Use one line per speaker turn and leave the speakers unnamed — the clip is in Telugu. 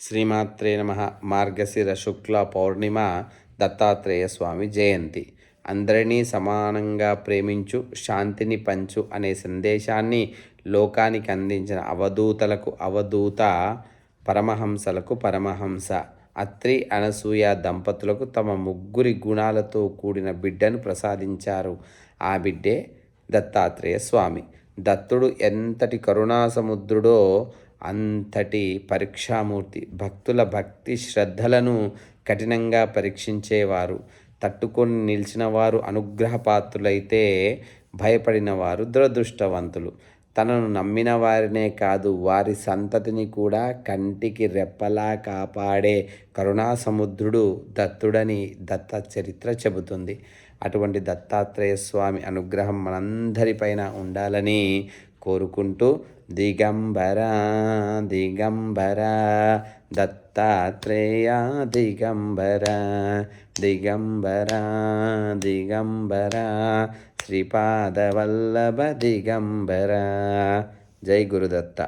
శ్రీమాత్రే నమ. మార్గశిర శుక్ల పౌర్ణిమ దత్తాత్రేయ స్వామి జయంతి. అందరినీ సమానంగా ప్రేమించు, శాంతిని పంచు అనే సందేశాన్ని లోకానికి అందించిన అవధూతలకు అవధూత, పరమహంసలకు పరమహంస. అత్రి అనసూయ దంపతులకు తమ ముగ్గురి గుణాలతో కూడిన బిడ్డను ప్రసాదించారు. ఆ బిడ్డే దత్తాత్రేయ స్వామి. దత్తుడు ఎంతటి కరుణాసముద్రుడో అంతటి పరీక్షామూర్తి. భక్తుల భక్తి శ్రద్ధలను కఠినంగా పరీక్షించేవారు. తట్టుకొని నిలిచిన వారు అనుగ్రహపాత్రులైతే భయపడిన వారు దురదృష్టవంతులు. తనను నమ్మిన వారినే కాదు, వారి సంతతిని కూడా కంటికి రెప్పలా కాపాడే కరుణాసముద్రుడు దత్తుడని దత్త చరిత్ర చెబుతుంది. అటువంటి దత్తాత్రేయ స్వామి అనుగ్రహం మనందరిపైన ఉండాలని కోరుకుంటూ, దిగంబర దిగంబర దత్తాత్రేయ దిగంబర, దిగంబర దిగంబర శ్రీపాదవల్లభ దిగంబర. జై గురుదత్త.